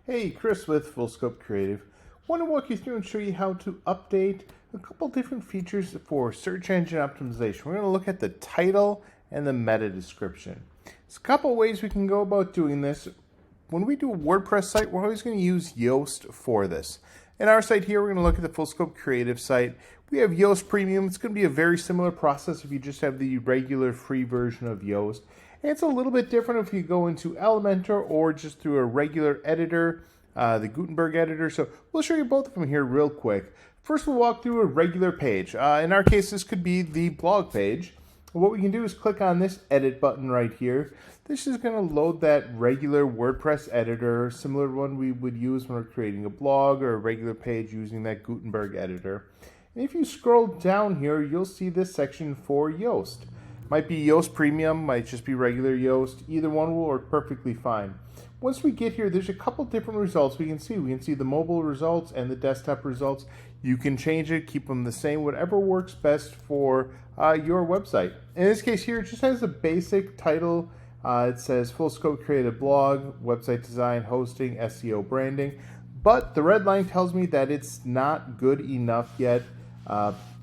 Hey, Chris with Full Scope Creative. Want to walk you through and show you how to update a couple different features for search engine optimization. We're going to look at the title and the meta description. There's a couple ways we can go about doing this. When we do a WordPress site, we're always going to use Yoast for this. In our site here, we're going to look at the Full Scope Creative site. We have Yoast Premium. It's going to be a very similar process if you just have the regular free version of Yoast. And it's a little bit different if you go into Elementor or just through a regular editor, the Gutenberg editor. So we'll show you both of them here real quick. First, we'll walk through a regular page. In our case, this could be the blog page. What we can do is click on this edit button right here. This is going to load that regular WordPress editor, similar to one we would use when we're creating a blog or a regular page using that Gutenberg editor. And if you scroll down here, you'll see this section for Yoast. Might be Yoast Premium, might just be regular Yoast. Either one will work perfectly fine. Once we get here, there's a couple different results we can see. We can see the mobile results and the desktop results. You can change it, keep them the same, whatever works best for your website. In this case here, it just has a basic title. It says Full Scope Creative Blog, Website Design, Hosting, SEO, Branding. But the red line tells me that it's not good enough yet.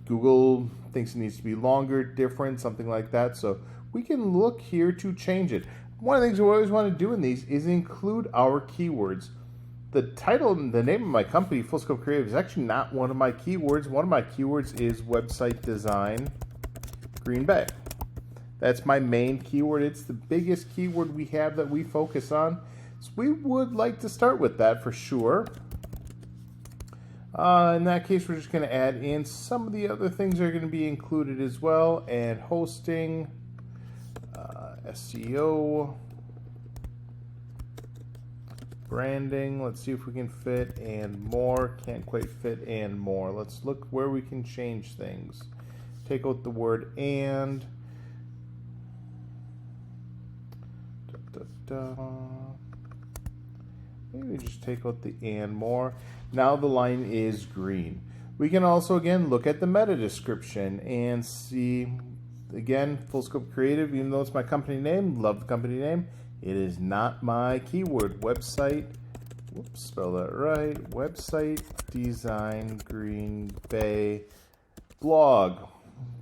Google thinks it needs to be longer, different, something like that. So we can look here to change it. One of the things we always want to do in these is include our keywords. The title and the name of my company, Full Scope Creative, is actually not one of my keywords. One of my keywords is website design, Green Bay. That's my main keyword. It's the biggest keyword we have that we focus on. So we would like to start with that for sure. In that case, we're just going to add in some of the other things that are going to be included as well. And hosting, SEO, branding. Let's see if we can fit and more. Can't quite fit and more. Let's look where we can change things. Take out the word and. Maybe just take out the and more. Now the line is green. We can also again look at the meta description and see again Full Scope Creative, even though it's my company name, love the company name, it is not my keyword. Website, whoops, spell that right, website design Green Bay blog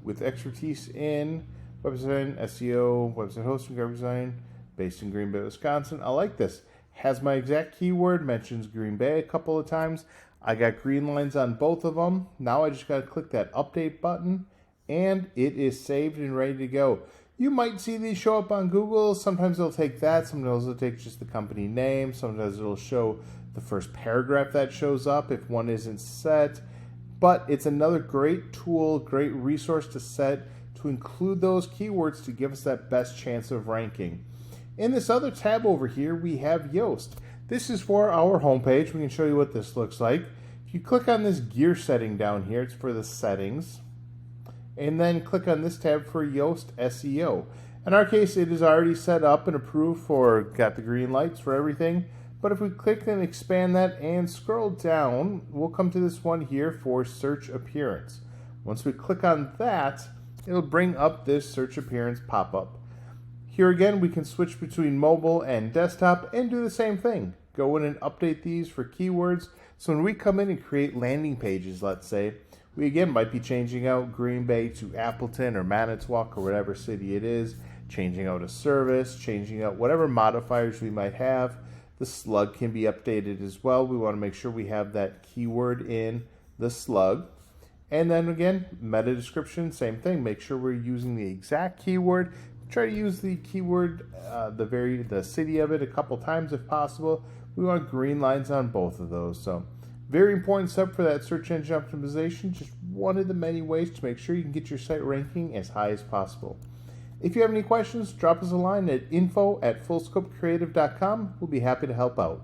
with expertise in web design, SEO, website hosting, graphic design, based in Green Bay, Wisconsin. I like this. Has my exact keyword, mentions Green Bay a couple of times. I got green lines on both of them. Now I just got to click that update button and it is saved and ready to go. You might see these show up on Google. Sometimes it'll take that. Sometimes it'll take just the company name. Sometimes it'll show the first paragraph that shows up if one isn't set. But it's another great tool, great resource to set to include those keywords to give us that best chance of ranking. In this other tab over here, we have Yoast. This is for our homepage. We can show you what this looks like. If you click on this gear setting down here, it's for the settings. And then click on this tab for Yoast SEO. In our case, it is already set up and approved for, got the green lights for everything. But if we click and expand that and scroll down, we'll come to this one here for search appearance. Once we click on that, it'll bring up this search appearance pop-up. Here again, we can switch between mobile and desktop and do the same thing. Go in and update these for keywords. So when we come in and create landing pages, let's say, we again might be changing out Green Bay to Appleton or Manitowoc or whatever city it is, changing out a service, changing out whatever modifiers we might have. The slug can be updated as well. We want to make sure we have that keyword in the slug. And then again, meta description, same thing. Make sure we're using the exact keyword. Try to use the keyword, the city of it a couple times if possible. We want green lines on both of those. So very important step for that search engine optimization. Just one of the many ways to make sure you can get your site ranking as high as possible. If you have any questions, drop us a line at info@fullscopecreative.com. We'll be happy to help out.